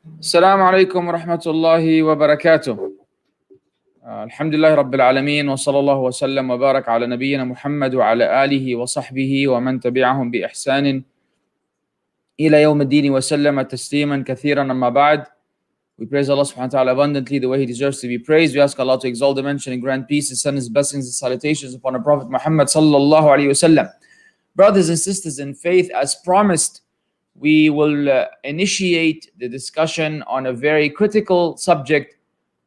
السلام عليكم ورحمة الله وبركاته. الحمد لله رب العالمين وصلى الله وسلم وبارك على نبينا محمد وعلى آله وصحبه ومن تبعهم بإحسان إلى يوم الدين وسلم تسليما كثيرا. أما بعد, we praise Allah subhanahu wa ta'ala abundantly the way He deserves to be praised. We ask Allah to exalt the mention and grant peace and send His blessings and salutations upon the Prophet Muhammad sallallahu alaihi wasallam. Brothers and sisters in faith, as promised, we will initiate the discussion on a very critical subject,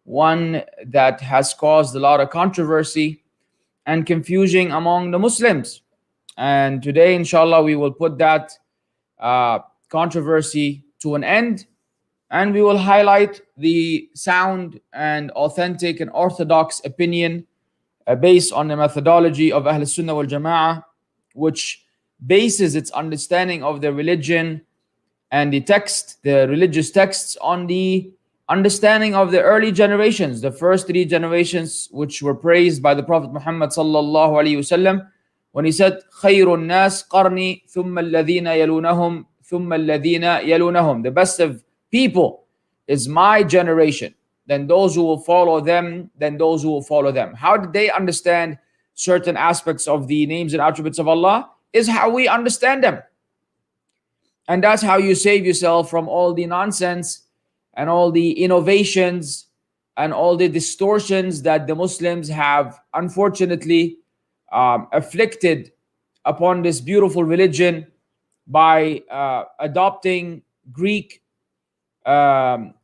one that has caused a lot of controversy and confusion among the Muslims. And today, inshallah, we will put that controversy to an end, and we will highlight the sound and authentic and orthodox opinion based on the methodology of Ahl-us-Sunnah wal-Jamaa'ah, which bases its understanding of the religion and the religious texts on the understanding of the early generations, the first three generations, which were praised by the Prophet Muhammad sallallahu alaihi wasallam when he said, خَيْرُ النَّاسِ قَرْنِي ثُمَّ الَّذِينَ يَلُونَهُمْ ثُمَّ الَّذِينَ يَلُونَهُمْ. The best of people is my generation, then those who will follow them, then those who will follow them. How did they understand certain aspects of the names and attributes of Allah? Is how we understand them. And that's how you save yourself from all the nonsense and all the innovations and all the distortions that the Muslims have unfortunately afflicted upon this beautiful religion by adopting Greek and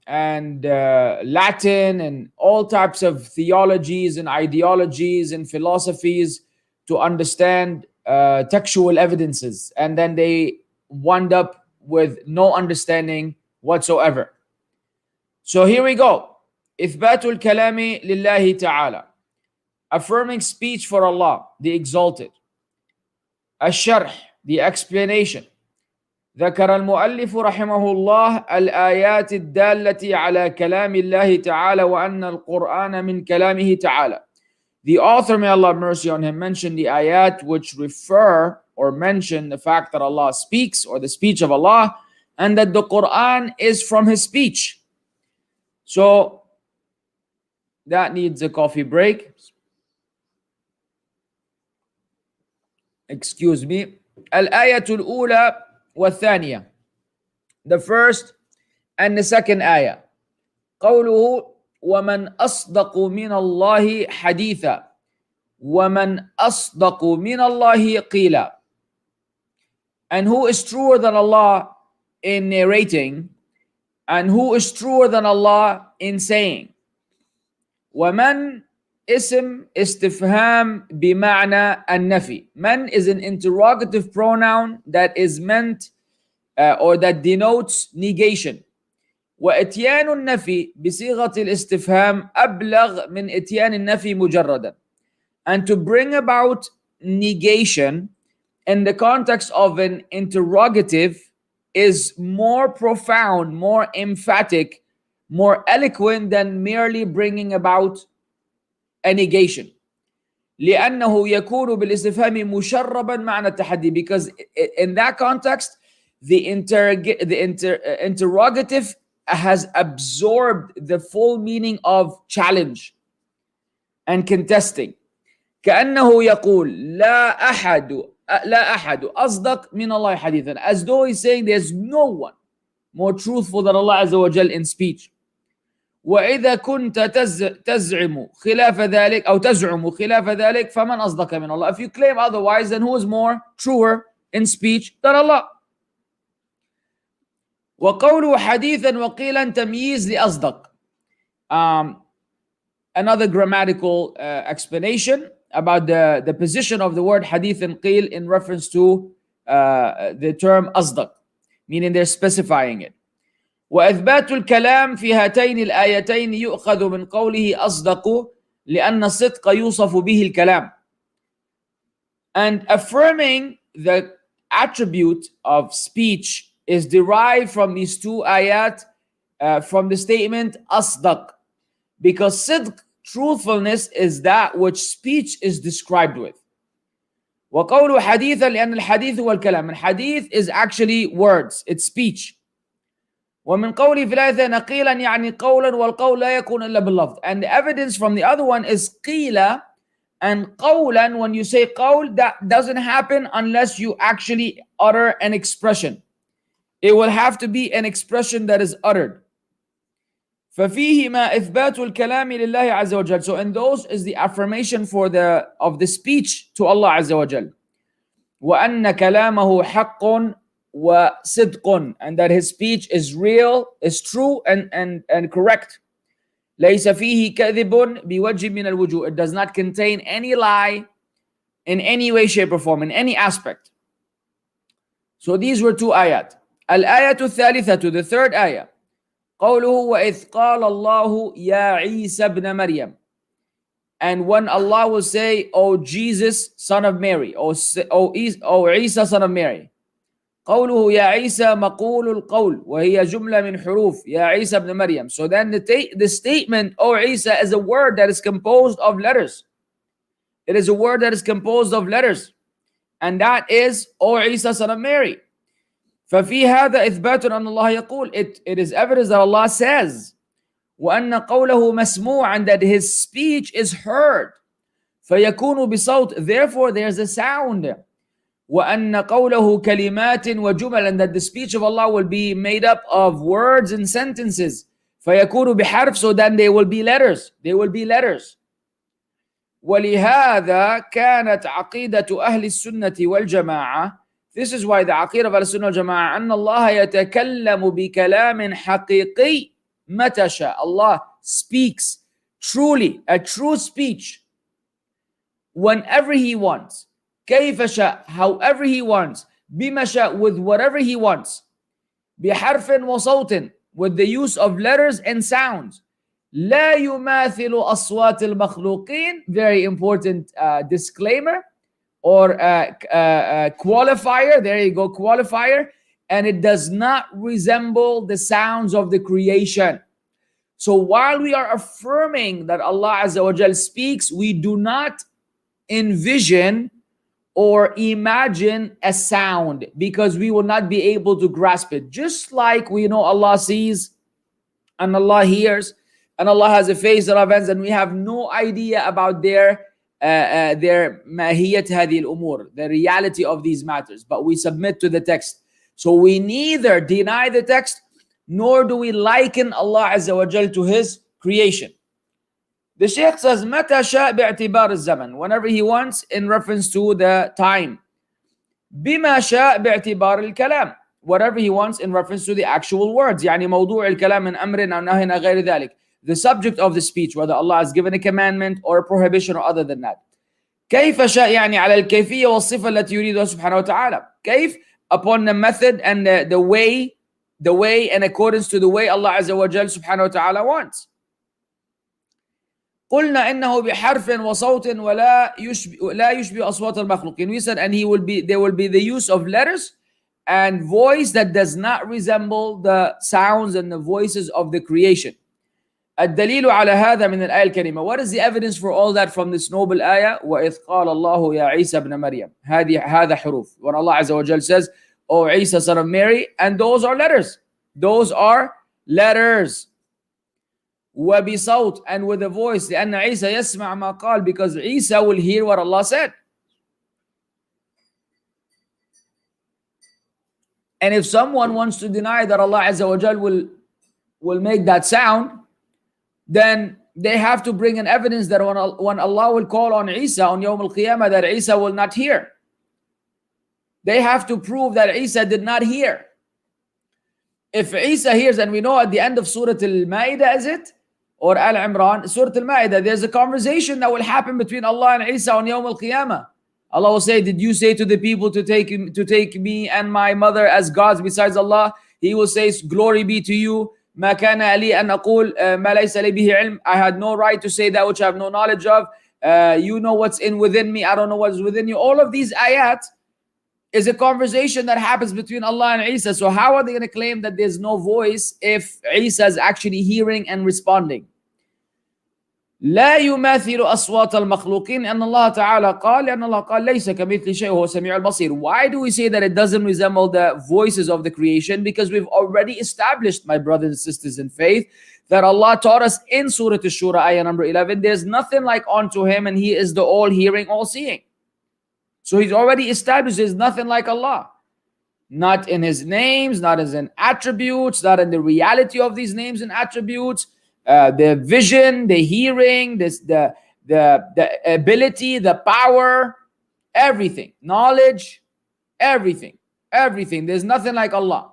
Latin and all types of theologies and ideologies and philosophies to understand textual evidences, and then they wound up with no understanding whatsoever. So here we go. إثبات الكلام لله تعالى, affirming speech for Allah, the exalted. الشرح, the explanation. ذكر المؤلف رحمه الله الآيات الدالة على كلام الله تعالى وأن القرآن من كلامه تعالى. The author, may Allah have mercy on him, mentioned the ayat which refer or mention the fact that Allah speaks, or the speech of Allah, and that the Qur'an is from His speech. So that needs a coffee break. Excuse me. Al-ayatul ula wa thaniya. The first and the second ayah. قوله وَمَنْ أَصْدَقُ مِنَ اللَّهِ حَدِيثًا وَمَنْ أَصْدَقُ مِنَ اللَّهِ قِيلًا. And who is truer than Allah in narrating, and who is truer than Allah in saying. وَمَنْ اسم استفهام بمعنى النفي. Man is an interrogative pronoun that is meant or that denotes negation. وإتيان النفي بصيغة الاستفهام أبلغ من إتيان النفي مجردا. And to bring about negation in the context of an interrogative is more profound, more emphatic, more eloquent than merely bringing about a negation. لأنه يكون بالاستفهام مشربا معنى التحدي, because in that context the interrogative has absorbed the full meaning of challenge and contesting. كأنه يقول لا أحد أصدق من الله حديثا, as though he's saying there's no one more truthful than Allah Azza wa Jal in speech. وإذا كنت تزعم خلاف ذلك أو تزعم خلاف ذلك فمن أصدق من الله. If you claim otherwise, then who is more truer in speech than Allah? وقوله حديثا وقيلا تمييز لأصدق. Another grammatical explanation about the position of the word hadith and qil in reference to the term أصدق, meaning they're specifying it. وإثبات الكلام في هاتين الآيتين يؤخذ من قوله أصدق لأن الصدق يوصف به الكلام. And affirming the attribute of speech is derived from these two ayat, from the statement أصدق, because sidq, truthfulness, is that which speech is described with. وقوله حديثا لأن الحديث هو الكلام, and hadith is actually words, it's speech. ومن قوله في الآية الثانية قيلا يعني قولا والقول لا يكون إلا باللفظ. And the evidence from the other one is قيلا and قولا. When you say قول, that doesn't happen unless you actually utter an expression. It will have to be an expression that is uttered. ففيهما إثبات الكلام لله عز وجل. So in those is the affirmation of the speech to Allah عز وجل. وأن كلامه حق وصدق, and that his speech is real, is true and correct. ليس فيه كذب بوجه من الوجوه. It does not contain any lie in any way, shape or form, in any aspect. So these were two ayat. الآية الثالثة, the third ayah. قوله وإذ قال الله يا عيسى ابن مريم. And when Allah will say, O Jesus, son of Mary, O Isa, son of Mary. قوله يا عيسى مقول القول وهي جملة من حروف يا عيسى ابن مريم. So then the statement, O Isa, is a word that is composed of letters. It is a word that is composed of letters. And that is, O Isa, son of Mary. ففي هذا إثبات أن الله يقول. It is evidence that Allah says وأن قوله مسموع, and that his speech is heard. فيكون بصوت, therefore there is a sound. وأن قوله كلمات وجمل, and that the speech of Allah will be made up of words and sentences. فيكون بحرف, so then they will be letters. They will be letters. ولهذا كانت عقيدة أهل السنة والجماعة. This is why the عقيدة of Ahl-us-Sunnah wal-Jamaa'ah أن الله يتكلم بكلام حقيقي متى شاء. Allah speaks truly, a true speech, whenever He wants. كيف شاء, however He wants. بما شاء, with whatever He wants. بحرف وصوت, with the use of letters and sounds. لا يماثل أصوات المخلوقين. Very important disclaimer or qualifier. There you go, qualifier. And it does not resemble the sounds of the creation. So while we are affirming that Allah Azza wa Jal speaks, we do not envision or imagine a sound, because we will not be able to grasp it. Just like we know Allah sees and Allah hears and Allah has a face and Allah hands, and we have no idea about their mahiyat hadhi al-umur, the reality of these matters, but we submit to the text. So we neither deny the text nor do we liken Allah Azza wa Jal to His creation. The Shaykh says, متى شاء باعتبار الزمن, whenever he wants in reference to the time. بما شاء باعتبار الكلام, whatever he wants in reference to the actual words. يعني موضوع الكلام من أمر أو نهي أو غير ذلك. The subject of the speech, whether Allah has given a commandment or a prohibition or other than that. كيف شاء يعني على الكيفية والصفة التي يريدها سبحانه وتعالى. كيف, upon the method and the way in accordance to the way Allah Azza wa Jal subhanahu wa ta'ala wants. قلنا إنه بحرف وصوت ولا يشبه أصوات المخلوقين. We said, and there will be the use of letters and voice that does not resemble the sounds and the voices of the creation. الدليل على هذا من الآية الكريمة. What is the evidence for all that from this noble ayah? وإذ قال الله يا عيسى ابن مريم. هذا حروف. When Allah Azza wa Jal says, O Isa, son of Mary, and those are letters. Those are letters. وبصوت, and with a voice. لأن عيسى يسمع ما قال, because Isa will hear what Allah said. And if someone wants to deny that Allah Azza wa Jal will make that sound, then they have to bring an evidence that when Allah will call on Isa on Yawm al-Qiyamah, that Isa will not hear. They have to prove that Isa did not hear. If Isa hears, and we know at the end of Surah Al-Ma'idah, is it? Or Al-Imran, Surah Al-Ma'idah, there's a conversation that will happen between Allah and Isa on Yawm al-Qiyamah. Allah will say, did you say to the people to take me and my mother as gods besides Allah? He will say, glory be to you. ما كان لي أن أقول ما ليس لي به علم. I had no right to say that which I have no knowledge of. You know what's within me, I don't know what's within you. All of these ayat is a conversation that happens between Allah and Isa. So how are they going to claim that there's no voice if Isa is actually hearing and responding? لا يماثل أصوات المخلوقين أن الله تعالى قال لأن الله قال ليس كمثل شيء وهو السميع البصير. Why do we say that it doesn't resemble the voices of the creation? Because we've already established, my brothers and sisters in faith, that Allah taught us in Surah Al-Shura, ayah number 11, there's nothing like unto him and he is the all-hearing, all-seeing. So he's already established there's nothing like Allah. Not in his names, not as in attributes, not in the reality of these names and attributes, the vision, the hearing, the ability, the power, everything, knowledge, everything. There's nothing like Allah.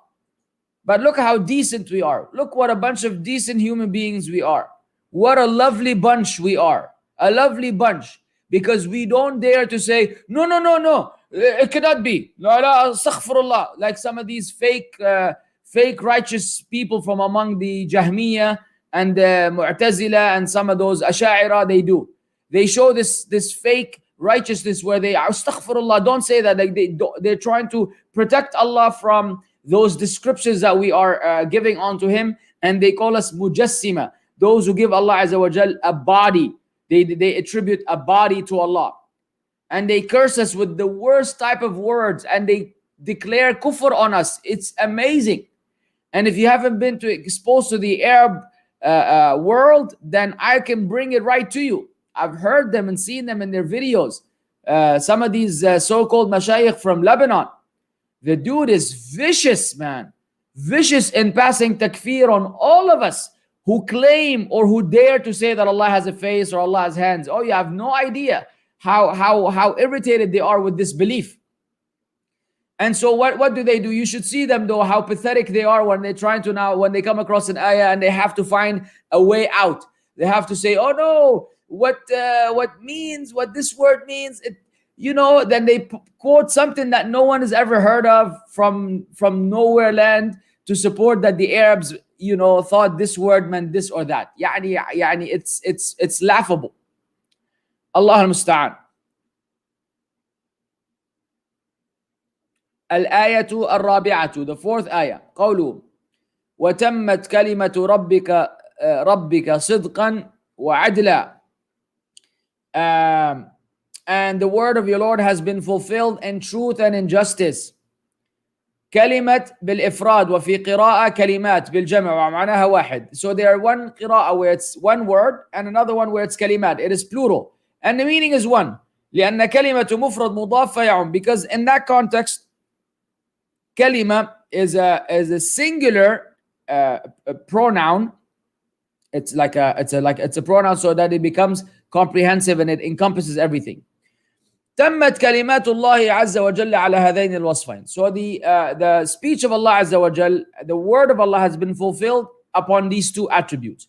But look how decent we are. Look what a bunch of decent human beings we are. What a lovely bunch we are. A lovely bunch. Because we don't dare to say, no, it cannot be. La, astaghfirullah. Like some of these fake righteous people from among the Jahmiyyah and the Mu'tazila and some of those Asha'ira, they do. They show this fake righteousness where they are, astaghfirullah, don't say that. Like they're trying to protect Allah from those descriptions that we are giving onto him. And they call us mujassima, those who give Allah Azza wa Jal a body. They attribute a body to Allah. And they curse us with the worst type of words. And they declare kufr on us. It's amazing. And if you haven't been exposed to the Arab world, then I can bring it right to you. I've heard them and seen them in their videos. Some of these so-called mashayikh from Lebanon. The dude is vicious, man. Vicious in passing takfir on all of us who claim or who dare to say that Allah has a face or Allah has hands. Oh, you have no idea how irritated they are with this belief. And so what do? You should see them though, how pathetic they are when they're trying to now, when they come across an ayah and they have to find a way out. They have to say, oh no, what this word means, then they quote something that no one has ever heard of from nowhere land to support that the Arabs, thought this word meant this or that. It's laughable. Allah al-Musta'an. الآية الرابعة, the fourth ayah, قوله وتمت كلمة ربك صدقا وعدلا. And the word of your Lord has been fulfilled in truth and in justice. كلمة بالإفراد وفي قراءة كلمات بالجمع ومعناها واحد. So there are one قراءة where it's one word and another one where it's كلمات. It is plural. And the meaning is one. لأن كلمة مفرد مضاف يعم. Because in that context, كلمة is a singular pronoun. It's a pronoun so that it becomes comprehensive and it encompasses everything. تمت كلمات الله عز وجل على هذين الوصفين. So the speech of Allah عز وجل, the word of Allah has been fulfilled upon these two attributes.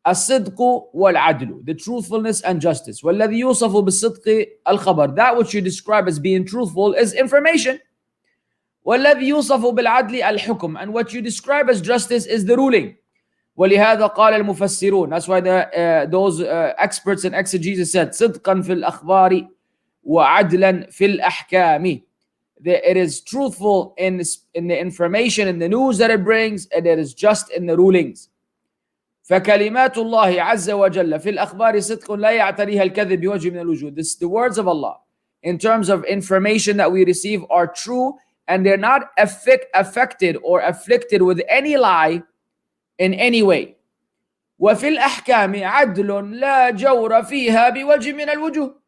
الصدق والعدل, the truthfulness and justice. والذي يوصف بالصدق الخبر, that which you describe as being truthful is information. والذي يوصف بالعدل الحكم, and what you describe as justice is the ruling. ولهذا قال المفسرون, that's why those experts in exegesis said صدقا في الأخبار وعدلا في الأحكام. It is truthful in the information, in the news that it brings, and it is just in the rulings. فكلمات الله عز وجل في الأخبار صدق لا يعتريها الكذب بوجه من الوجوه. This, the words of Allah in terms of information that we receive are true, and they're not affected or afflicted with any lie in any way. وفي الأحكام عدل لا جور فيها بوجه من الوجوه.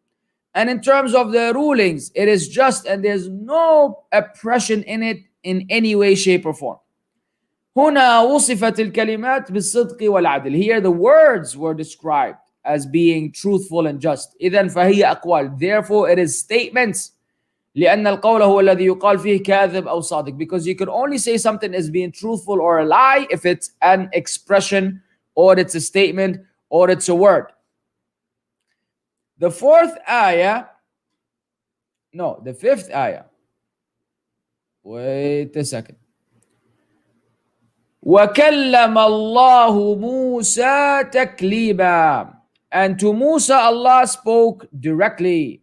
And in terms of the rulings, it is just and there's no oppression in it in any way, shape, or form. هنا وصفت الكلمات بالصدق والعدل. Here the words were described as being truthful and just. إذن فهي أقوال. Therefore it is statements. لأن القول هو الذي يقال فيه كاذب أو صادق. Because you can only say something as being truthful or a lie if it's an expression or it's a statement or it's a word. The fifth ayah. Wait a second. وَكَلَّمَ اللَّهُ مُوسَى تَكْلِيمًا. And to Musa, Allah spoke directly.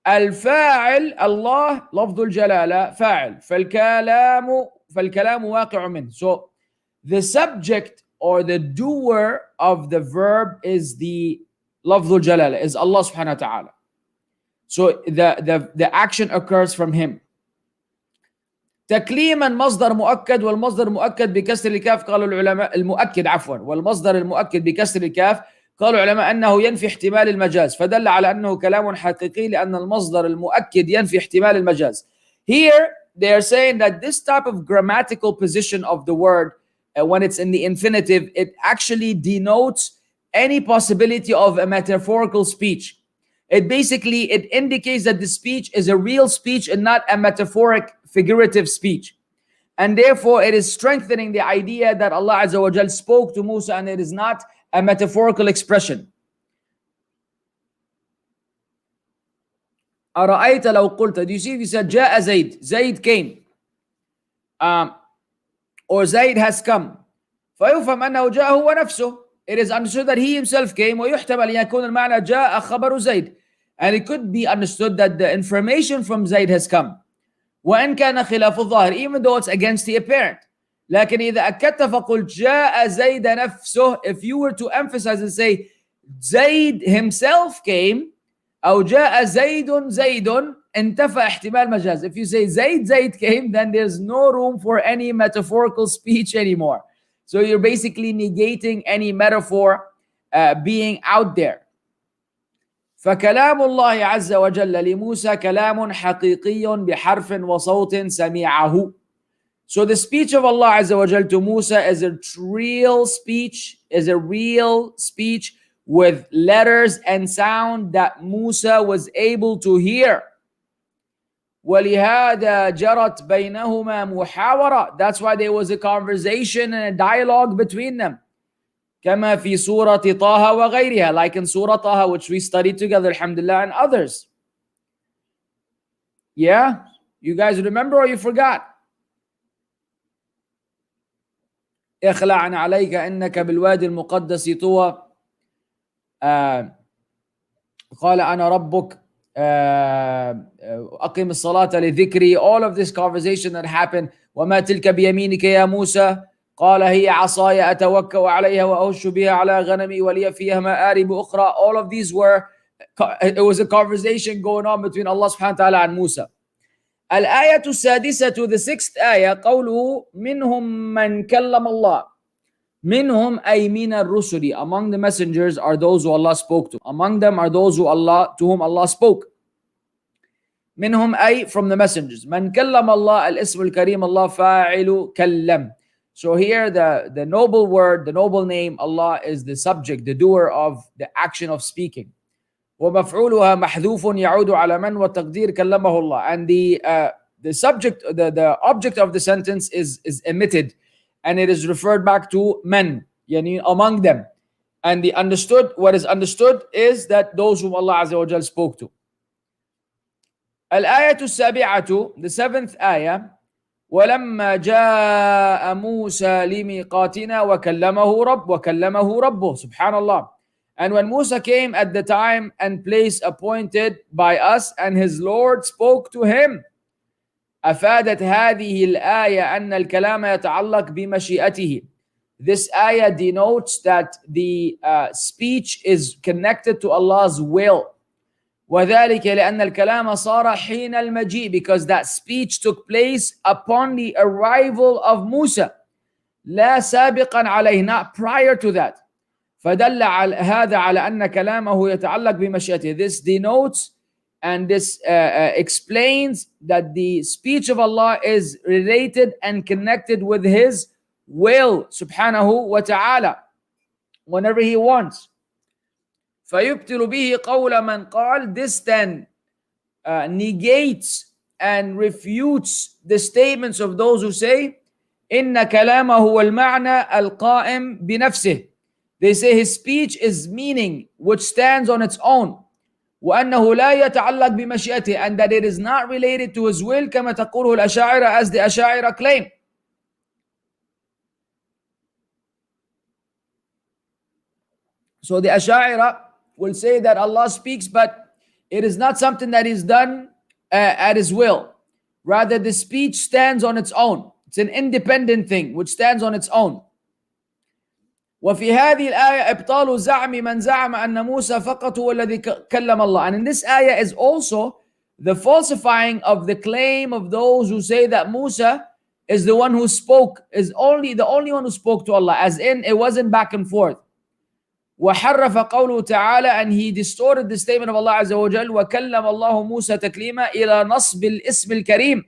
الفاعل الله لفظ الجلالة فاعل فالكلام واقع منه. So the subject or the doer of the verb is the lafzul jalala, is Allah subhanahu wa ta'ala. So the action occurs from him. تكليما مصدر مؤكد والمصدر المؤكد بكسر الكاف قالوا العلماء المؤكد عفوا والمصدر المؤكد بكسر الكاف قالوا العلماء أنه ينفي احتمال المجاز فدل على أنه كلام حقيقي لأن المصدر المؤكد ينفي احتمال المجاز. Here they are saying that this type of grammatical position of the word when it's in the infinitive, it actually denotes any possibility of a metaphorical speech. It indicates that the speech is a real speech and not a metaphoric figurative speech. And therefore it is strengthening the idea that Allah Azza wa Jal spoke to Musa and it is not a metaphorical expression. أرأيت لو قلت, do you see if you said جاء زيد, Zayd came, or Zayd has come, فيفهم أنه جاء هو نفسه. It is understood that he himself came, ويحتمل أن يكون المعنى جاء خبر زيد, and it could be understood that the information from Zayd has come. وإن كان خلاف الظاهر, even though it's against the apparent. لكن إذا أكدت فقل جاء زيد نفسه, if you were to emphasize and say Zayd himself came, أو جاء زيد انتفى احتمال مجاز. If you say Zayd came, then there's no room for any metaphorical speech anymore. So you're basically negating any metaphor being out there. فكلام الله عز وجل لموسى كلام حقيقي بحرف وصوت سمعه. So the speech of Allah Azza wa Jal to Musa is a real speech, with letters and sound that Musa was able to hear. وَلِهَذَا جَرَتْ بَيْنَهُمَا مُحَاوَرَةٌ. That's why there was a conversation and a dialogue between them. كما في سورة طه وغيرها, like in Surah Taha, which we studied together, alhamdulillah, and others. Yeah? You guys remember or you forgot? اخلع عليك إنك بالوادي المقدس طوى قال أنا ربك أقم الصلاة لذكري. All of this conversation that happened. وما تلك بيمينك يا موسى قال هي عصاي أتوكأ عليها وأهش بها على غنمي ولي فيها مآرب أخرى. All of these it was a conversation going on between Allah subhanahu wa ta'ala and Musa. الآية السادسة, the sixth ayah, قوله منهم من كلم الله. منهم أي من الرسل, among the messengers are those who Allah spoke to. Among them are those to whom Allah spoke. منهم أي from the messengers. من كلم الله الاسم الكريم الله فاعل كلم. So here the noble word, the noble name Allah is the subject, the doer of the action of speaking. ومفعولها محذوف يعود على من وتقدير كلمه الله. And the subject, the object of the sentence is omitted, and it is referred back to men, yani among them. And what is understood is that those whom Allah Azza wa Jal spoke to. الآية السابعة, the seventh ayah, ولما جاء موسى لميقاتنا وكلمه ربه. Subhanallah. And when Musa came at the time and place appointed by us, and his Lord spoke to him, أفادت هذه الآية أن الكلام يتعلق بمشيئته. This ayah denotes that the speech is connected to Allah's will. وذلك لأن الكلام صار حين المجيء, because that speech took place upon the arrival of Musa. لا سابقا عليه, not prior to that. فدل هذا على أن كلامه يتعلق بمشيئته. This denotes and this explains that the speech of Allah is related and connected with His will, subhanahu wa ta'ala, whenever He wants. فيبطل به قول من قال. This then negates and refutes the statements of those who say إن كلامه هو المعنى القائم بنفسه. They say his speech is meaning which stands on its own. وأنه لا يتعلق بمشيئته, and that it is not related to his will كما تقوله الأشاعرة, as the Asha'ira claim. So the Asha'ira will say that Allah speaks, but it is not something that is done at his will. Rather, the speech stands on its own. It's an independent thing which stands on its own. وفي هذه الآية إبطال زعم من زعم أن موسى فقط هو الذي كلم الله. And in this ayah is also the falsifying of the claim of those who say that Musa is the one who spoke, is the only one who spoke to Allah, as in it wasn't back and forth. وحرف قوله تعالى, and he distorted the statement of Allah عز وجل, وكلم الله موسى تكليما, إلى نصب الاسم الكريم,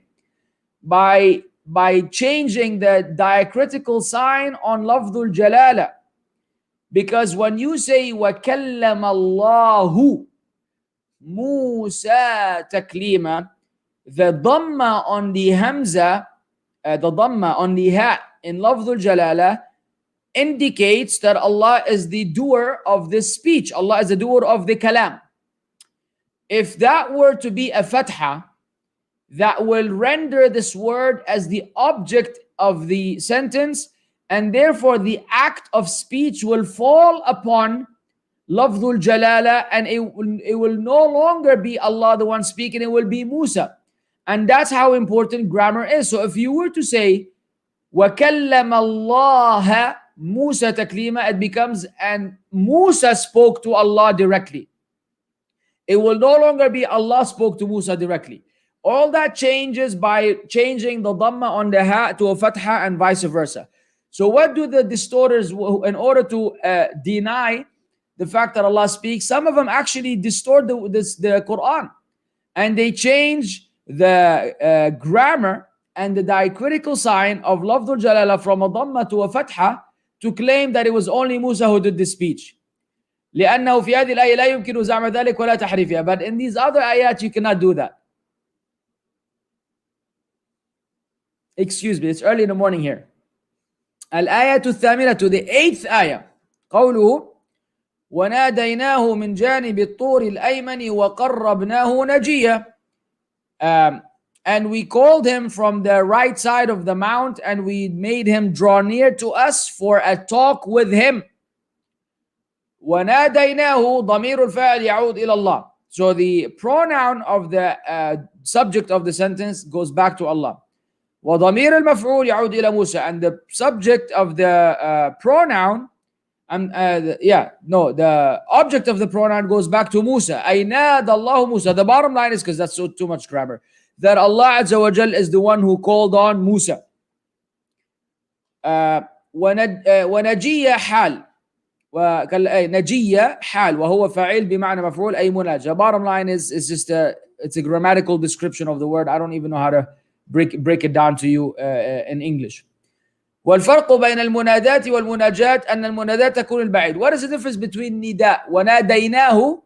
by changing the diacritical sign on lafdul jalala. Because when you say وكلم الله موسى تكليما, the dhamma on the hamza, the dhamma on the ha in lafdul jalala indicates that Allah is the doer of this speech. Allah is the doer of the kalam. If that were to be a fatha, that will render this word as the object of the sentence, and therefore the act of speech will fall upon lafdul jalala, and it will no longer be Allah the one speaking, it will be Musa. And that's how important grammar is. So if you were to say وَكَلَّمَ اللَّهَ Musa taklima, it becomes, and Musa spoke to Allah directly. It will no longer be Allah spoke to Musa directly. All that changes by changing the dhamma on the ha to a fatha and vice versa. So what do the distorters, in order to deny the fact that Allah speaks, some of them actually distort the Qur'an, and they change the grammar and the diacritical sign of lafdul jalala from a dhamma to a fatha to claim that it was only Musa who did this speech. لأنه في هذه الآية لا يمكن زعم ذلك ولا تحريفها. But in these other ayat you cannot do that. Excuse me, it's early in the morning here. Al-Ayatul-Thamina, to the 8th ayah. قوله وَنَادَيْنَاهُ مِنْ جَانِبِ الطُّورِ الْأَيْمَنِ وَقَرَّبْنَاهُ نَجِيًّا. And we called him from the right side of the mount, and we made him draw near to us for a talk with him. وَنَادَيْنَاهُ ضَمِيرُ الْفَاعِلِ يَعُودُ إِلَى اللَّهِ. So the pronoun of the subject of the sentence goes back to Allah. وَضَمِيرُ الْمَفْعُولِ يَعُودُ إِلَى مُوسَى. And the subject of the pronoun, the object of the pronoun goes back to Musa. أَيْ نَادَ اللَّهُ Musa. The bottom line is, because that's too much grammar, that Allah Azza wa Jal is the one who called on Musa. وَنَجِيَّ حَالٍ نجية حال وهو فاعل بمعنى مفعول أي مناجى. The bottom line is just it's a grammatical description of the word. I don't even know how to break it down to you in English. والفرق بين المنادات والمناجات أن المنادات تكون البعيد. What is the difference between نداء وناديناه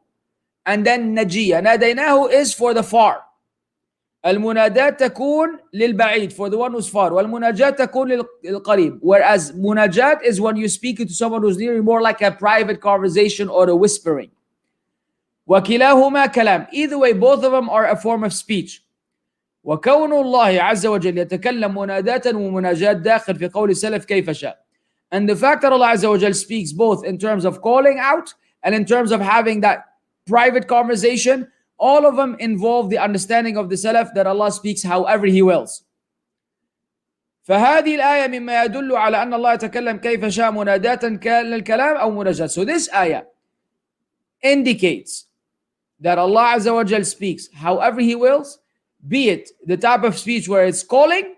and then نجية? ناديناه is for the far. المنادات تكون للبعيد, for the one who's far. والمناجات تكون للقريب. Whereas munajat is when you speak to someone who's near you, more like a private conversation or a whispering. وكلاهما كلام. Either way, both of them are a form of speech. وكون الله عز وجل يتكلم منادات ومناجات داخل في قول السلف كيف شاء. And the fact that Allah Azza wa Jal speaks both in terms of calling out and in terms of having that private conversation, all of them involve the understanding of the Salaf that Allah speaks however He wills. فهذه الآية مما يدل على أن الله يتكلم كيف شاء مناداة كالكلام أو مناجاة. So this ayah indicates that Allah Azza wa Jal speaks however He wills, be it the type of speech where it's calling,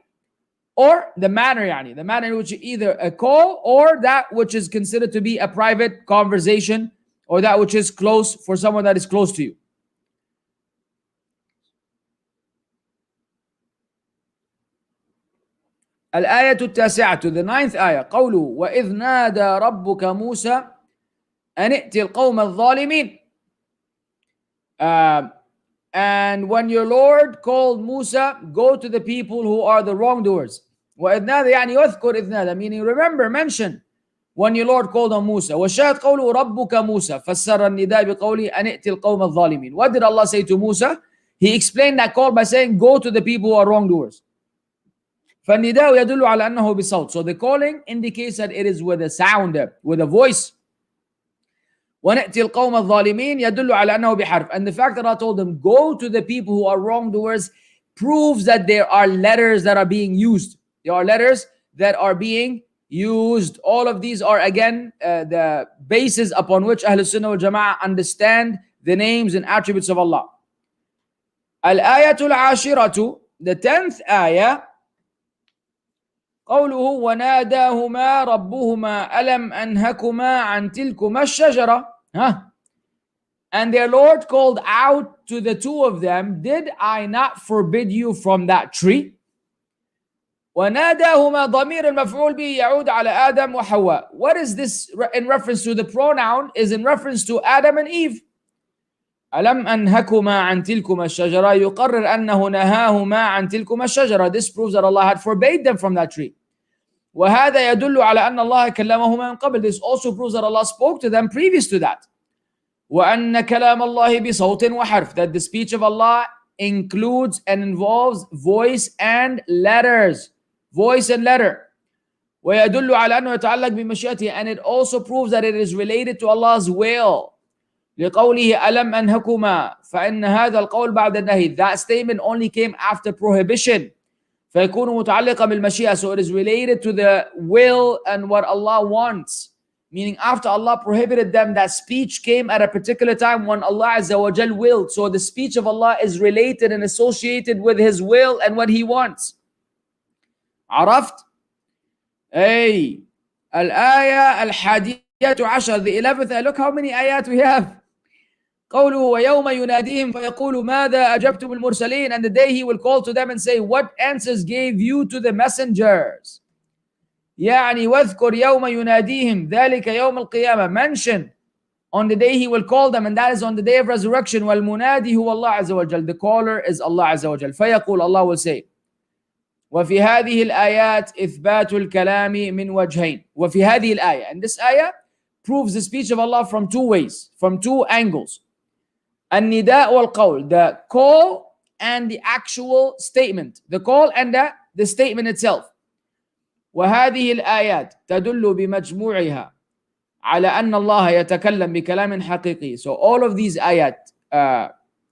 or the manner in which either a call or that which is considered to be a private conversation, or that which is close for someone that is close to you. الآية التاسعة, to the 9th ayah. قوله وإذ نادى ربك موسى أن ائت القوم الظالمين. And when your Lord called Musa, go to the people who are the wrongdoers. وإذ نادى يعني يذكر إذ نادى, meaning remember, mention when your Lord called on Musa. وشاهد قوله ربك موسى فسر النداء بقوله أن ائت القوم الظالمين. What did Allah say to Musa? He explained that call by saying, go to the people who are wrongdoers. فالنداء يدل على أنه بصوت. So the calling indicates that it is with a sound, with a voice. ونأتي القوم الظالمين يدل على أنه بحرف. And the fact that I told them, go to the people who are wrongdoers, proves that there are letters that are being used. There are letters that are being used. All of these are again the basis upon which Ahl-us-Sunnah wal-Jamaa'ah understand the names and attributes of Allah. Al-Ayatul-Ashiratu, the 10th ayah, قوله وناداهما ربهما ألم أنهكما عن تلكما الشجرة. And their Lord called out to the two of them, did I not forbid you from that tree? وناداهما ضمير المفعول به يعود على آدم وحواء. What is this in reference to? The pronoun is in reference to Adam and Eve. ألم أنهكما عن تلكما الشجرة يقرر أنه نهاهما عن تلكما الشجرة. This proves that Allah had forbade them from that tree. وهذا يدل على أن الله كلمهما من قبل. This also proves that Allah spoke to them previous to that. وأن كلام الله بصوت وحرف. That the speech of Allah includes and involves voice and letters. Voice and letter. ويدل على أنه يتعلق بمشيئته. And it also proves that it is related to Allah's will. لقوله ألم أنهكما فإن هذا القول بعد النهي. That statement only came after prohibition. فيكون متعلقا بالمشيئة. So it is related to the will and what Allah wants. Meaning after Allah prohibited them, that speech came at a particular time when Allah Azza wa Jal willed. So the speech of Allah is related and associated with His will and what He wants. عرفت? Hey, الآية الحادية عشر, the 11th. Look how many ayat we have. قوله ويوم يناديهم فيقول ماذا أجبتم المرسلين. And the day He will call to them and say, what answers gave you to the messengers? يعني واذكر يوم يناديهم ذلك يوم القيامة. Mention on the day He will call them, and that is on the day of resurrection. والمنادي هو الله عز وجل. The caller is Allah عز وجل. فيقول, Allah will say, وفي هذه الآيات إثبات الكلام من وجهين. وفي هذه الآية, and this ayah proves the speech of Allah from two ways, from two angles. النداء والقول, the call and the actual statement, the call and the statement itself. وهذه الآيات تدل بمجموعها على أن الله يتكلم بكلام حقيقي. So all of these ayat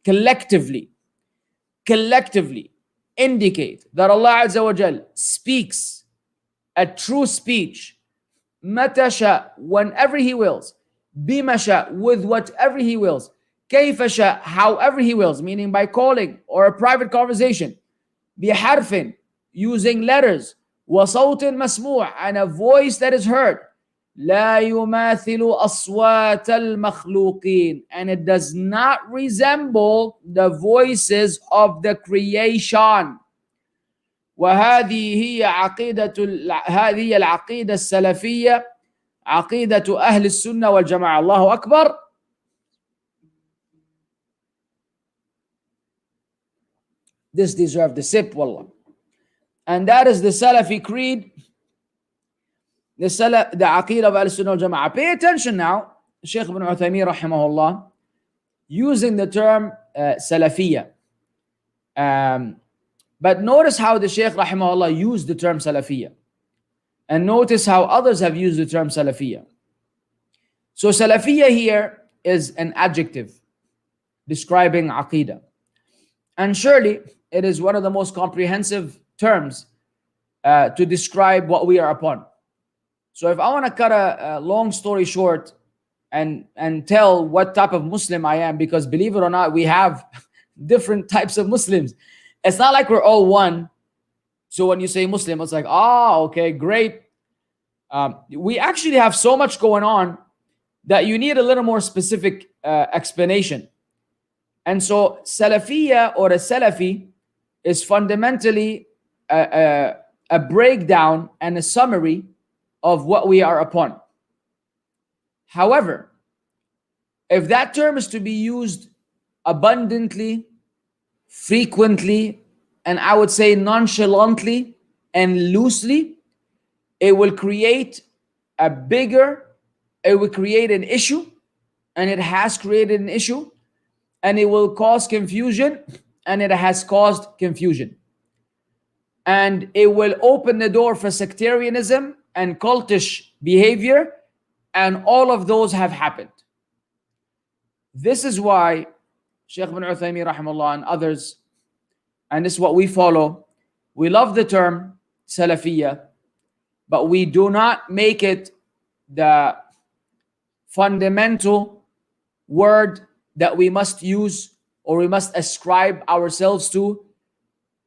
collectively indicate that Allah Azza wa Jal speaks a true speech, متى شاء, whenever He wills, بما شاء, with whatever He wills, كيف شاء, however He wills, meaning by calling or a private conversation, بحرف, using letters, وصوت مسموع, and a voice that is heard, لا يماثل أصوات المخلوقين, and it does not resemble the voices of the creation. وهذه هي هذه العقيدة السلفية عقيدة أهل السنة والجماعة. الله أكبر. This deserves the sip, wallah. And that is the Salafi creed, the Aqeedah of Ahl-us-Sunnah wal-Jamaa'ah. Pay attention now, Shaykh Ibn Uthaymeen rahimahullah, using the term Salafiyya. But notice how the Shaykh rahimahullah used the term Salafiyya. And notice how others have used the term Salafiyya. So Salafiyya here is an adjective describing Aqeedah. And surely it is one of the most comprehensive terms to describe what we are upon. So if I want to cut a long story short and tell what type of Muslim I am, because believe it or not, we have different types of Muslims. It's not like we're all one. So when you say Muslim, it's like, okay, great. We actually have so much going on that you need a little more specific explanation. And so Salafiyya or a Salafi is fundamentally a breakdown and a summary of what we are upon. However, if that term is to be used abundantly, frequently, and I would say nonchalantly and loosely, it will create an issue, and it has created an issue, and it will cause confusion, and it has caused confusion. And it will open the door for sectarianism and cultish behavior, and all of those have happened. This is why Shaykh Ibn Uthaymeen rahimahullah and others, and this is what we follow, we love the term Salafiyya, but we do not make it the fundamental word that we must use or we must ascribe ourselves to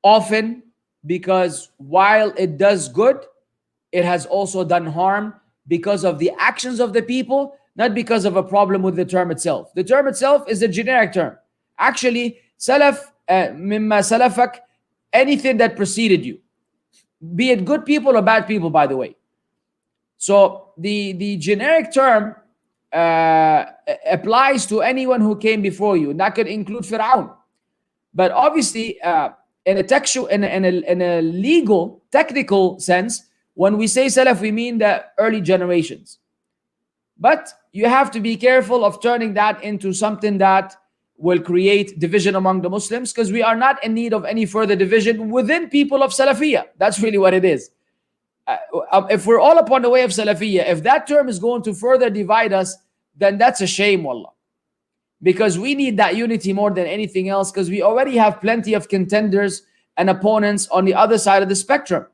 often, because while it does good, it has also done harm because of the actions of the people, not because of a problem with the term itself. The term itself is a generic term. Actually, salaf, mimma salafak, anything that preceded you, be it good people or bad people, by the way. So the generic term applies to anyone who came before you. That could include Fir'aun. But obviously, in a legal, technical sense, when we say Salaf, we mean the early generations. But you have to be careful of turning that into something that will create division among the Muslims, because we are not in need of any further division within people of Salafiyah. That's really what it is. If we're all upon the way of Salafiyah, if that term is going to further divide us, then that's a shame, wallah. Because we need that unity more than anything else, because we already have plenty of contenders and opponents on the other side of the spectrum.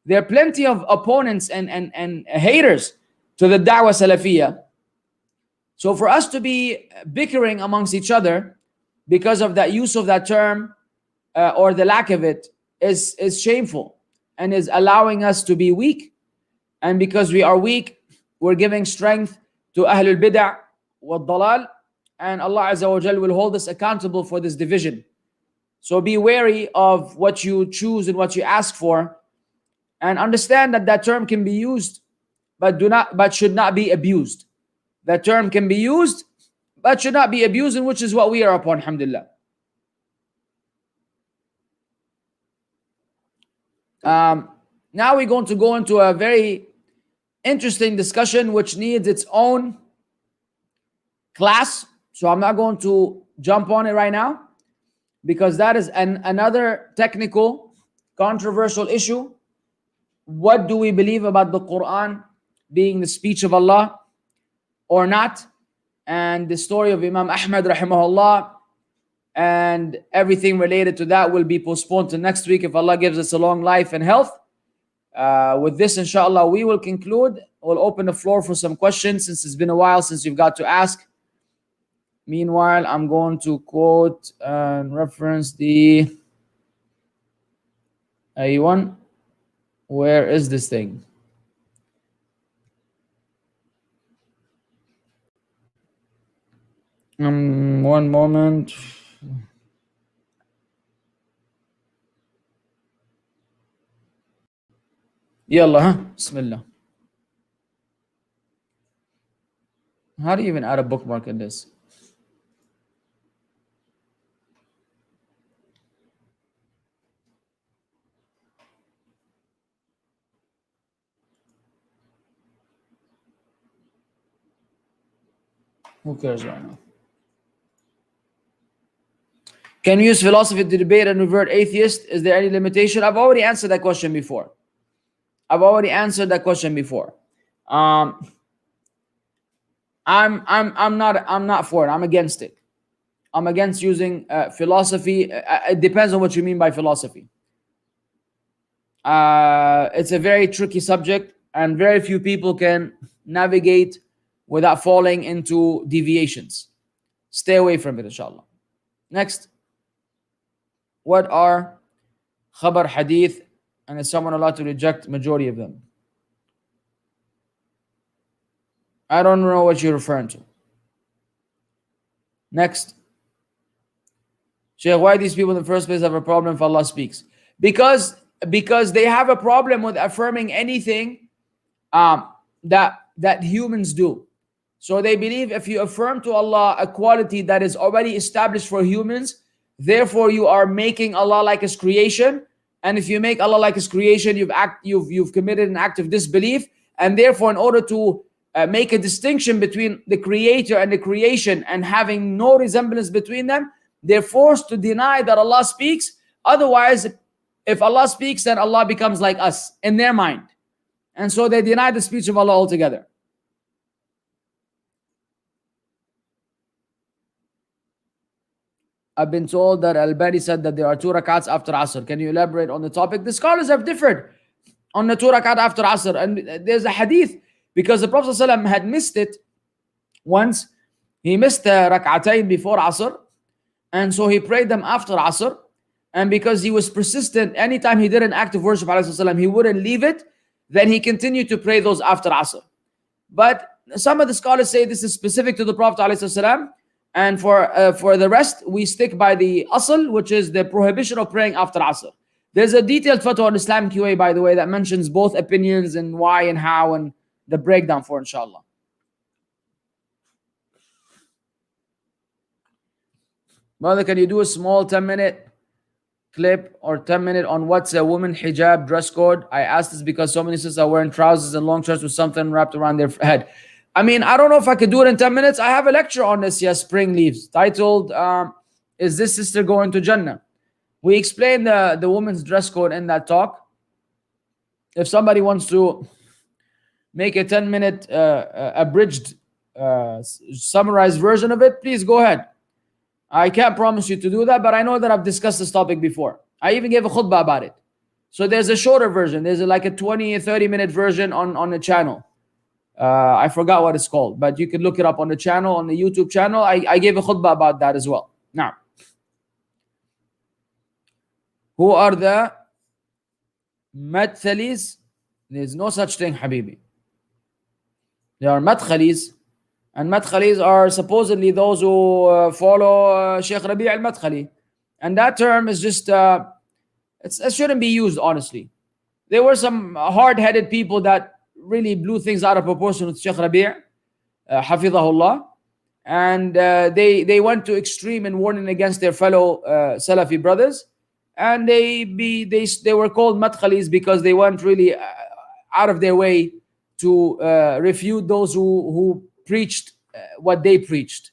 There are plenty of opponents and haters to the da'wah Salafiyah. So for us to be bickering amongst each other because of that use of that term or the lack of it is shameful and is allowing us to be weak. And because we are weak, we're giving strength to Ahlul Bid'ah wal Dalal, and Allah Azza wa Jal will hold us accountable for this division. So be wary of what you choose and what you ask for, and understand that that term can be used, but should not be abused. That term can be used, but should not be abused, and which is what we are upon, alhamdulillah. Now we're going to go into a very interesting discussion which needs its own class. So I'm not going to jump on it right now, because that is another technical, controversial issue. What do we believe about the Quran being the speech of Allah or not? And the story of Imam Ahmad rahimahullah and everything related to that will be postponed to next week if Allah gives us a long life and health. With this, inshallah, we will conclude. We'll open the floor for some questions, since it's been a while since you've got to ask. Meanwhile, I'm going to quote and reference the A1. Where is this thing? One moment. Yalla, Bismillah. How do you even add a bookmark in this? Who cares right now? Can you use philosophy to debate and revert atheists? Is there any limitation? I've already answered that question before. I'm not for it. I'm against it. I'm against using philosophy. It depends on what you mean by philosophy. It's a very tricky subject, and very few people can navigate without falling into deviations. Stay away from it, inshallah. Next. What are khabar, hadith, and is someone allowed to reject majority of them? I don't know what you're referring to. Next. Shaykh, why these people in the first place have a problem if Allah speaks? Because they have a problem with affirming anything that humans do. So they believe if you affirm to Allah a quality that is already established for humans, therefore you are making Allah like His creation. And if you make Allah like His creation, you've committed an act of disbelief. And therefore, in order to make a distinction between the creator and the creation and having no resemblance between them, they're forced to deny that Allah speaks. Otherwise, if Allah speaks, then Allah becomes like us in their mind. And so they deny the speech of Allah altogether. I've been told that Al-Bani said that there are 2 rakats after Asr. Can you elaborate on the topic? The scholars have differed on the 2 rakat after Asr. And there's a hadith, because the Prophet ﷺ had missed it once. He missed the rak'atayn before Asr, and so he prayed them after Asr. And because he was persistent, anytime he did an act of worship, ﷺ, he wouldn't leave it, then he continued to pray those after Asr. But some of the scholars say this is specific to the Prophet ﷺ, and for the rest, we stick by the asl, which is the prohibition of praying after Asr. There's a detailed fatwa on Islam QA, by the way, that mentions both opinions and why and how and the breakdown for, inshallah. Mother, can you do a small 10-minute clip or 10-minute on what's a woman hijab dress code? I asked this because so many sisters are wearing trousers and long shirts with something wrapped around their head. I mean, I don't know if I could do it in 10 minutes. I have a lecture on this, yes, Spring Leaves, titled, Is This Sister Going to Jannah? We explained the woman's dress code in that talk. If somebody wants to make a 10-minute abridged, summarized version of it, please go ahead. I can't promise you to do that, but I know that I've discussed this topic before. I even gave a khutbah about it. So there's a shorter version. There's like a 20 or 30-minute version on the channel. I forgot what it's called, but you can look it up on the channel, on the YouTube channel. I gave a khutbah about that as well. Now, who are the madkhalis? There's no such thing, Habibi. There are madkhalis, and madkhalis are supposedly those who follow Shaykh Rabi' al-Madkhali. And that term is just, it shouldn't be used, honestly. There were some hard-headed people that really blew things out of proportion with Shaykh Rabi', hafidhahullah. And they went to extreme in warning against their fellow Salafi brothers. And they were called madkhalis because they went really out of their way to refute those who preached what they preached.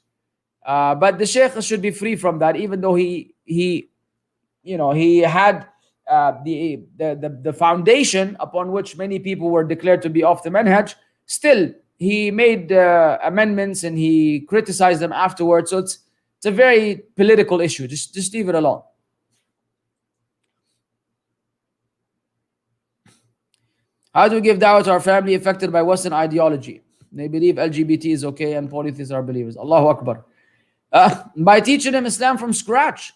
But the Shaykh should be free from that, even though he had the foundation upon which many people were declared to be off the manhaj. Still, he made amendments and he criticized them afterwards. So it's a very political issue. Just leave it alone. How do we give da'wah to our family affected by Western ideology? They believe LGBT is okay and polytheists are believers. Allahu Akbar. By teaching them Islam from scratch.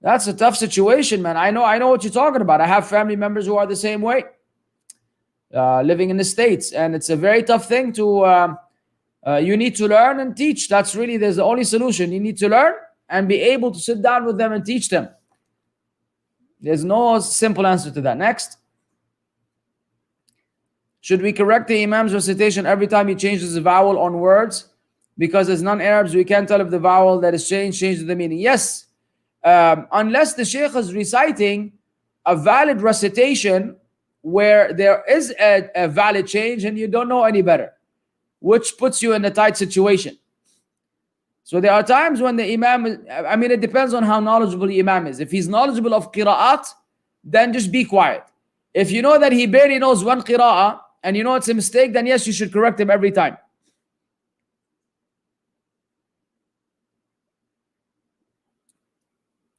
That's a tough situation, man. I know what you're talking about. I have family members who are the same way, living in the States. And it's a very tough thing to, you need to learn and teach. There's the only solution. You need to learn and be able to sit down with them and teach them. There's no simple answer to that. Next. Should we correct the Imam's recitation every time he changes the vowel on words? Because as non-Arabs, we can't tell if the vowel that is changes the meaning. Yes, unless the Shaykh is reciting a valid recitation where there is a valid change and you don't know any better, which puts you in a tight situation. So there are times when the Imam, it depends on how knowledgeable the Imam is. If he's knowledgeable of qira'at, then just be quiet. If you know that he barely knows one qira'ah, and you know it's a mistake, then yes, you should correct him every time.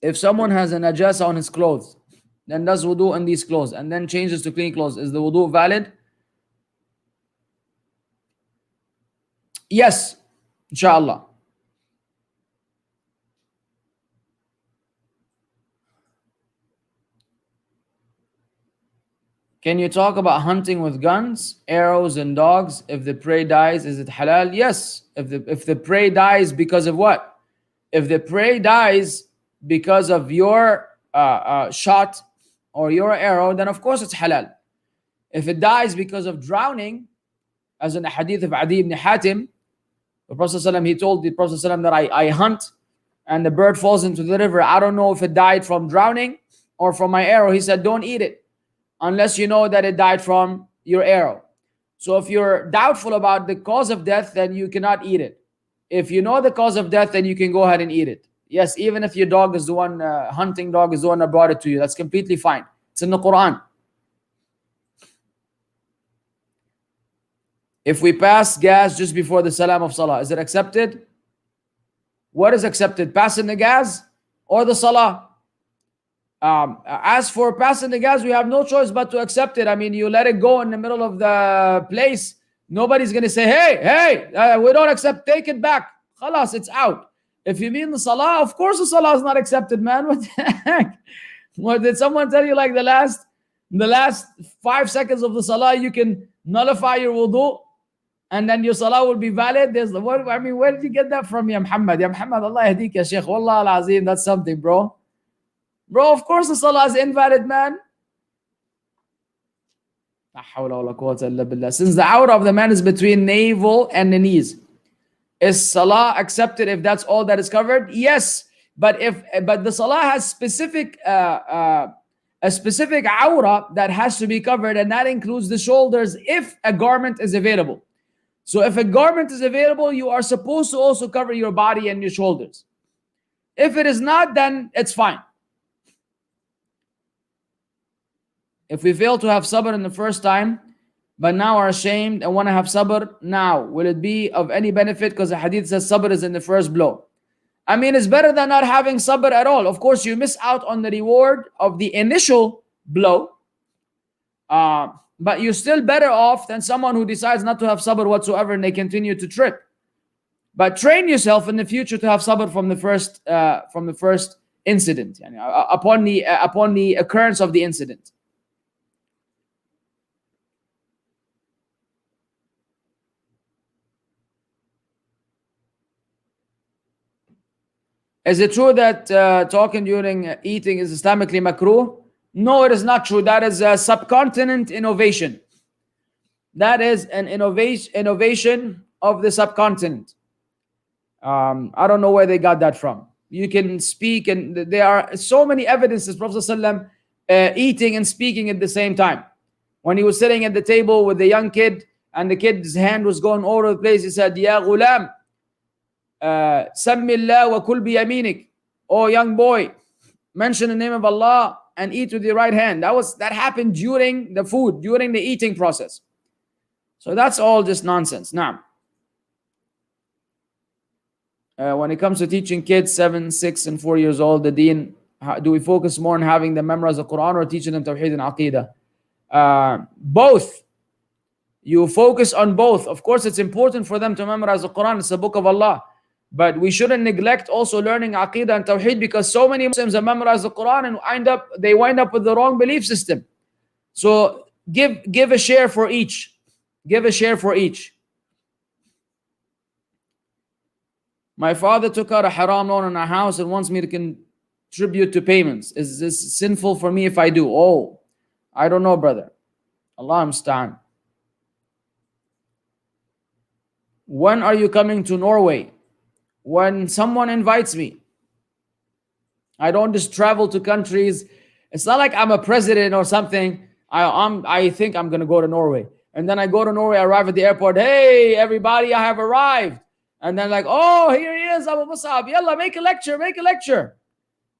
If someone has a najasa on his clothes, then does wudu in these clothes, and then changes to clean clothes, is the wudu valid? Yes, inshallah. Can you talk about hunting with guns, arrows, and dogs? If the prey dies, is it halal? Yes. If the prey dies because of what? If the prey dies because of your shot or your arrow, then of course it's halal. If it dies because of drowning, as in the hadith of Adi ibn Hatim, the Prophet ﷺ, he told the Prophet ﷺ that I hunt and the bird falls into the river. I don't know if it died from drowning or from my arrow. He said, don't eat it unless you know that it died from your arrow. So if you're doubtful about the cause of death, then you cannot eat it. If you know the cause of death, then you can go ahead and eat it. Yes, even if your dog is the one, hunting dog is the one that brought it to you, that's completely fine. It's in the Quran. If we pass gas just before the salam of salah, is it accepted? What is accepted? Passing the gas or the salah? As for passing the gas, we have no choice but to accept it. I mean, you let it go in the middle of the place, nobody's going to say, hey, we don't accept, take it back. Khalas, it's out. If you mean the salah, of course the salah is not accepted, man. What the heck? What, did someone tell you like the last 5 seconds of the salah, you can nullify your wudu and then your salah will be valid? There's the word. I mean, where did you get that from, ya Muhammad? Ya Muhammad, Allah yahdik ya Shaykh. Wallah al-Azim, that's something, bro. Bro, of course the salah is invalid, man. Since the aura of the man is between navel and the knees, is salah accepted if that's all that is covered? Yes, but the salah has a specific aura that has to be covered, and that includes the shoulders if a garment is available. So if a garment is available, you are supposed to also cover your body and your shoulders. If it is not, then it's fine. If we fail to have sabr in the first time, but now are ashamed and want to have sabr now, will it be of any benefit? Because the hadith says sabr is in the first blow. I mean, it's better than not having sabr at all. Of course, you miss out on the reward of the initial blow, but you're still better off than someone who decides not to have sabr whatsoever and they continue to trip. But train yourself in the future to have sabr from the first incident, upon the occurrence of the incident. Is it true that talking during eating is Islamically makruh? No, it is not true. That is a subcontinent innovation. That is an innovation of the subcontinent. I don't know where they got that from. You can speak, and there are so many evidences, Prophet ﷺ eating and speaking at the same time. When he was sitting at the table with the young kid, and the kid's hand was going all over the place, he said, Ya ghulam, Sammillah wa kul bi yaminik. Oh young boy, mention the name of Allah and eat with your right hand. That happened during the food, during the eating process. So that's all just nonsense. Now, when it comes to teaching kids 7, 6, and 4 years old the deen, do we focus more on having them memorize the Quran or teaching them Tawheed and Aqeedah? Both. You focus on both. Of course, it's important for them to memorize the Quran. It's the book of Allah. But we shouldn't neglect also learning Aqeedah and Tawheed, because so many Muslims have memorized the Quran and they wind up with the wrong belief system. So give a share for each. Give a share for each. My father took out a haram loan on our house and wants me to contribute to payments. Is this sinful for me if I do? Oh, I don't know, brother. Allah musta'an. When are you coming to Norway? When someone invites me. I don't just travel to countries. It's not like I'm a president or something. I think I'm going to go to Norway. And then I go to Norway, I arrive at the airport. Hey, everybody, I have arrived. And then like, oh, here he is, Abu Mussab. Yalla, make a lecture.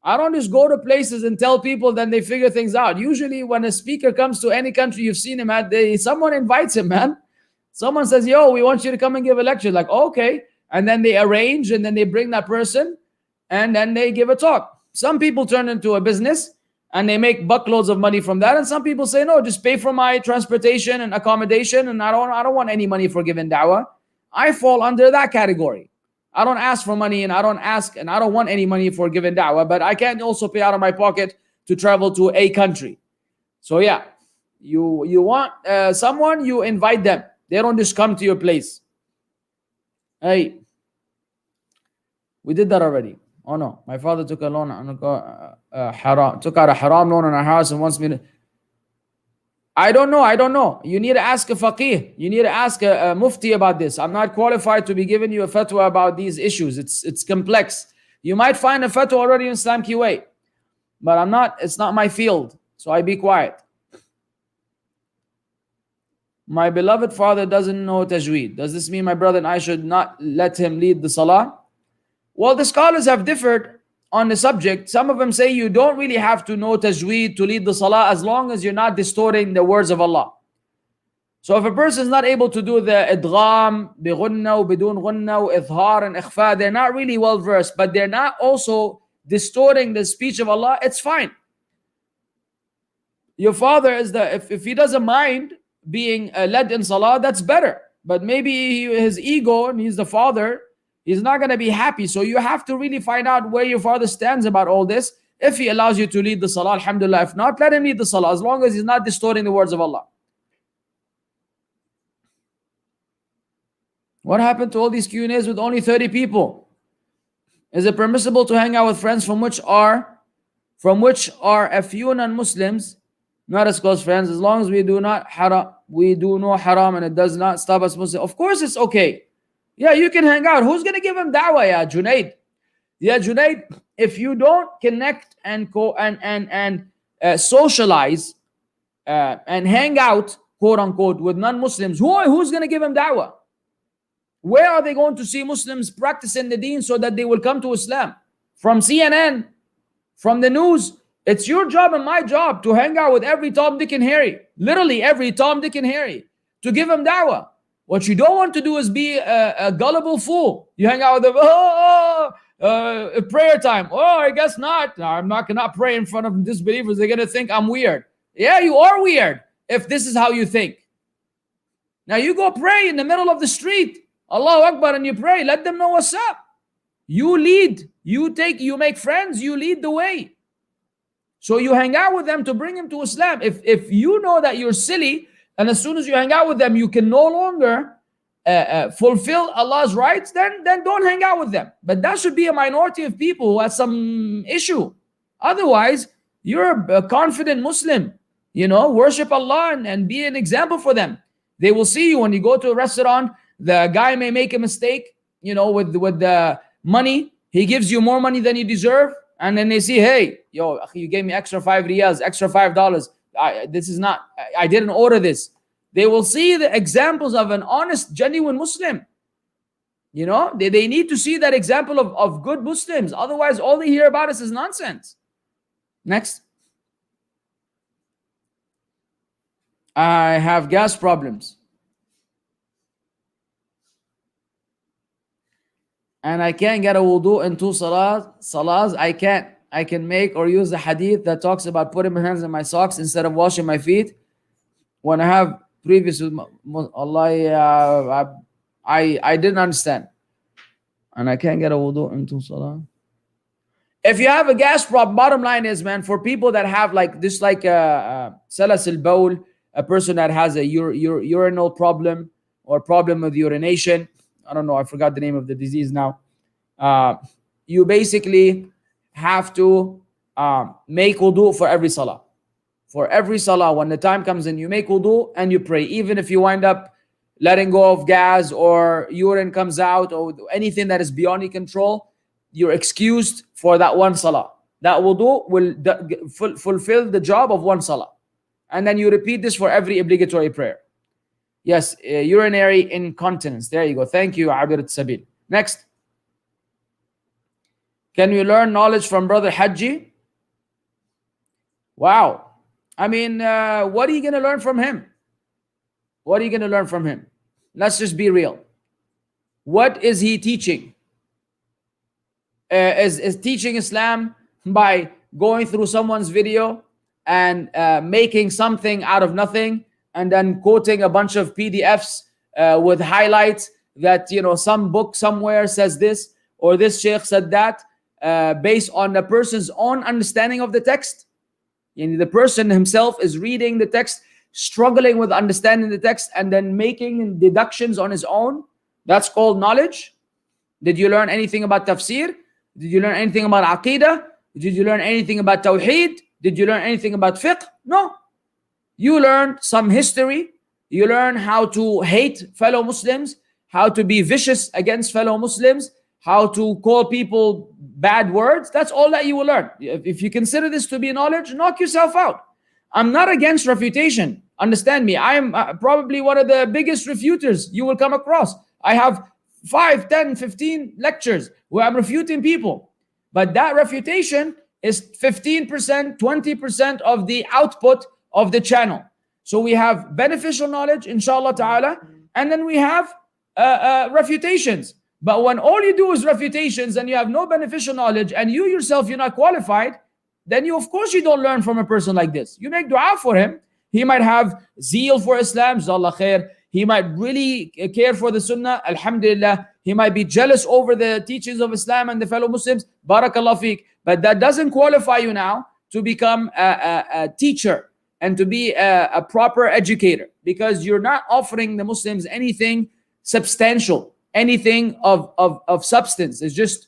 I don't just go to places and tell people, then they figure things out. Usually when a speaker comes to any country you've seen him at, someone invites him, man. Someone says, yo, we want you to come and give a lecture. Like, okay. And then they arrange, and then they bring that person, and then they give a talk. Some people turn into a business, and they make buckloads of money from that. And some people say, no, just pay for my transportation and accommodation, and I don't want any money for giving da'wah. I fall under that category. I don't ask for money, and I don't want any money for giving da'wah, but I can also pay out of my pocket to travel to a country. So yeah, you want someone, you invite them. They don't just come to your place. Hey, we did that already. Oh no, my father took a loan, took out a haram loan on our house and wants me to. I don't know. You need to ask a faqih. You need to ask a mufti about this. I'm not qualified to be giving you a fatwa about these issues. It's complex. You might find a fatwa already in Islam ki way, but it's not my field. So I be quiet. My beloved father doesn't know tajweed. Does this mean my brother and I should not let him lead the salah? Well, the scholars have differed on the subject. Some of them say you don't really have to know tajweed to lead the salah as long as you're not distorting the words of Allah. So if a person is not able to do the idgham, bi ghunna, bidun ghunna, idhar and ikhfa, they're not really well versed, but they're not also distorting the speech of Allah, it's fine. Your father is if he doesn't mind being led in salah, that's better. But maybe his ego, and he's the father, he's not going to be happy. So you have to really find out where your father stands about all this. If he allows you to lead the salah, alhamdulillah. If not, let him lead the salah, as long as he's not distorting the words of Allah. What happened to all these Q&As with only 30 people? Is it permissible to hang out with friends from which are a few non-Muslims, not as close friends, as long as we do no haram and it does not stop us Muslims? Of course it's okay. Yeah, you can hang out. Who's gonna give him da'wah, ya Junaid? Yeah, Junaid, if you don't connect and socialize and hang out, quote unquote, with non-Muslims, who's gonna give him da'wah? Where are they going to see Muslims practicing the deen so that they will come to Islam? From CNN, from the news. It's your job and my job to hang out with every Tom, Dick, and Harry. Literally every Tom, Dick, and Harry. To give them da'wah. What you don't want to do is be a gullible fool. You hang out with them, prayer time. Oh, I guess not. No, I'm not going to pray in front of disbelievers. They're going to think I'm weird. Yeah, you are weird if this is how you think. Now you go pray in the middle of the street. Allahu Akbar, and you pray. Let them know what's up. You lead. You make friends. You lead the way. So you hang out with them to bring them to Islam. If you know that you're silly, and as soon as you hang out with them, you can no longer fulfill Allah's rights, then don't hang out with them. But that should be a minority of people who has some issue. Otherwise, you're a confident Muslim. Worship Allah and be an example for them. They will see you when you go to a restaurant. The guy may make a mistake, with the money. He gives you more money than you deserve. And then they see, hey, you gave me extra 5 riyals, extra $5. I didn't order this. They will see the examples of an honest, genuine Muslim. They need to see that example of good Muslims. Otherwise, all they hear about us is nonsense. Next. I have gas problems. And I can't get a wudu in 2 salahs. I can make or use the hadith that talks about putting my hands in my socks instead of washing my feet. When I have previous with Allah, I didn't understand. And I can't get a wudu in 2 salahs. If you have a gas problem, bottom line is, man, for people that have salas al-bawl, a person that has a urinal problem or problem with urination, I don't know, I forgot the name of the disease now. You basically have to make wudu for every salah. For every salah, when the time comes in, you make wudu and you pray. Even if you wind up letting go of gas or urine comes out or anything that is beyond your control, you're excused for that one salah. That wudu will fulfill the job of one salah. And then you repeat this for every obligatory prayer. Yes, urinary incontinence. There you go. Thank you, Abir Sabil. Next. Can we learn knowledge from Brother Haji? Wow. I mean, what are you going to learn from him? What are you going to learn from him? Let's just be real. What is he teaching? Is teaching Islam by going through someone's video and making something out of nothing, and then quoting a bunch of PDFs with highlights that, some book somewhere says this, or this sheikh said that, based on the person's own understanding of the text? The person himself is reading the text, struggling with understanding the text, and then making deductions on his own. That's called knowledge. Did you learn anything about tafsir? Did you learn anything about aqeedah? Did you learn anything about tawheed? Did you learn anything about fiqh? No. You learned some history. You learn how to hate fellow Muslims, how to be vicious against fellow Muslims, how to call people bad words. That's all that you will learn. If you consider this to be knowledge, knock yourself out. I'm not against refutation. Understand me. I am probably one of the biggest refuters you will come across. I have 5, 10, 15 lectures where I'm refuting people. But that refutation is 15%, 20% of the output of the channel. So we have beneficial knowledge, inshallah ta'ala, and then we have refutations. But when all you do is refutations and you have no beneficial knowledge and you yourself, you're not qualified, then you, of course, you don't learn from a person like this. You make dua for him. He might have zeal for Islam, Jazakallah khair. He might really care for the Sunnah, Alhamdulillah. He might be jealous over the teachings of Islam and the fellow Muslims, Barakallah feek. But that doesn't qualify you now to become a teacher and to be a proper educator, because you're not offering the Muslims anything substantial, anything of substance. It's just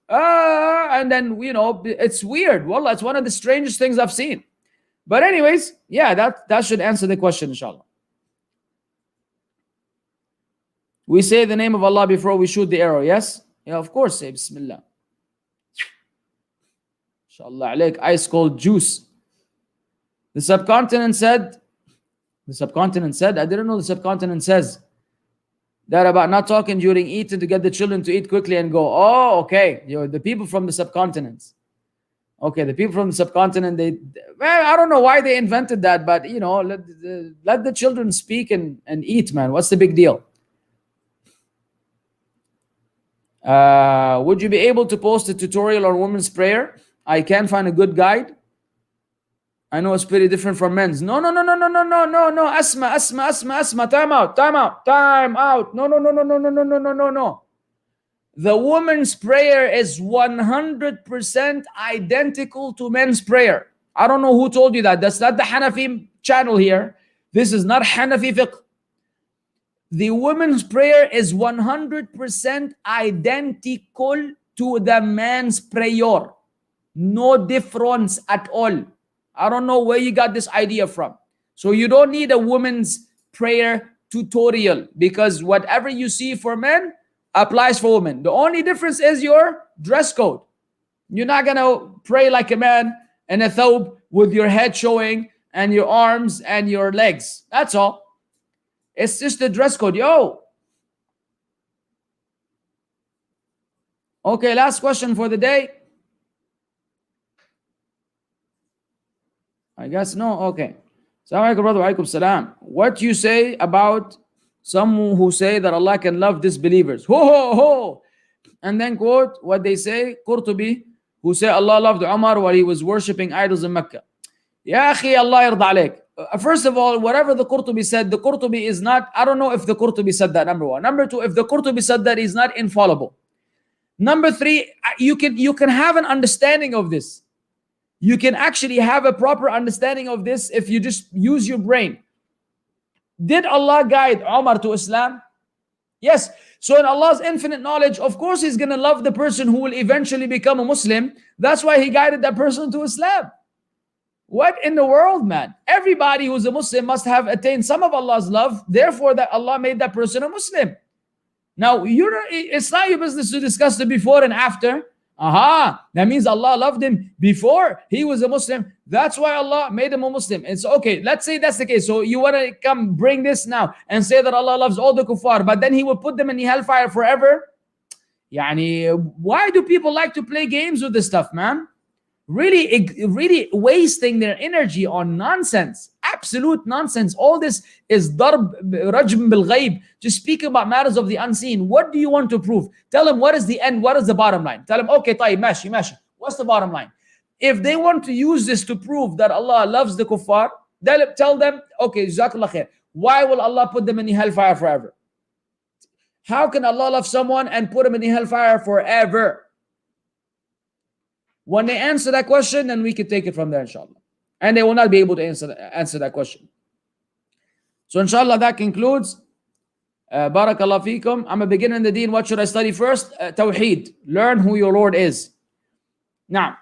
and then, you know, it's weird. Wallah, it's one of the strangest things I've seen. But anyways, yeah, that should answer the question, inshallah. We say the name of Allah before we shoot the arrow, yes? Yeah, of course, say Bismillah. Inshallah alayk, ice cold juice. The subcontinent said, I didn't know the subcontinent says that about not talking during eating to get the children to eat quickly and go. Oh, okay. You're the people from the subcontinents. Okay, the people from the subcontinent, well, I don't know why they invented that, but, you know, let the children speak and eat, man. What's the big deal? Would you be able to post a tutorial on women's prayer? I can't find a good guide. I know it's pretty different from men's. No. Asma. Time out. No. The woman's prayer is 100% identical to men's prayer. I don't know who told you that. That's not the Hanafi channel here. This is not Hanafi fiqh. The woman's prayer is 100% identical to the man's prayer. No difference at all. I don't know where you got this idea from. So you don't need a woman's prayer tutorial, because whatever you see for men applies for women. The only difference is your dress code. You're not going to pray like a man in a thawb with your head showing and your arms and your legs. That's all. It's just the dress code. Yo. Okay, last question for the day. I guess no. Okay. Assalamu alaikum, brother. Wa alaikum salam. What you say about some who say that Allah can love disbelievers? Ho. And then quote what they say, Qurtubi, who say Allah loved Umar while he was worshipping idols in Mecca. Ya akhi, Allah yarda alayk. First of all, whatever the Qurtubi said, the Qurtubi is not, I don't know if the Qurtubi said that, number one. Number two, if the Qurtubi said that, he's not infallible. Number three, you can have an understanding of this. You can actually have a proper understanding of this if you just use your brain. Did Allah guide Umar to Islam? Yes. So in Allah's infinite knowledge, of course He's going to love the person who will eventually become a Muslim. That's why He guided that person to Islam. What in the world, man? Everybody who's a Muslim must have attained some of Allah's love. Therefore, that Allah made that person a Muslim. Now, it's not your business to discuss the before and after. That means Allah loved him before he was a Muslim. That's why Allah made him a Muslim. And so, okay, let's say that's the case. So you want to come bring this now and say that Allah loves all the kuffar, but then He will put them in the hellfire forever? Yani, why do people like to play games with this stuff, man? Really wasting their energy on nonsense. Absolute nonsense. All this is darb rajm bil ghaib. Just speaking about matters of the unseen. What do you want to prove? Tell them what is the end, what is the bottom line. Tell them, okay, tayyib, mashi. What's the bottom line? If they want to use this to prove that Allah loves the kuffar, tell them, okay, jazakallah khair. Why will Allah put them in the hellfire forever? How can Allah love someone and put them in the hellfire forever? When they answer that question, then we can take it from there, inshallah. And they will not be able to answer that question. So inshallah, that concludes. Barakallah feekum. I'm a beginner in the deen. What should I study first? Tawheed. Learn who your Lord is. Now,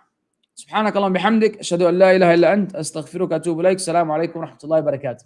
subhanakallah bihamdik. Ashhadu an la ilaha illa ant. Astaghfiruka atubu ilaik. Assalamu alaikum wa rahmatullahi wa barakatuh.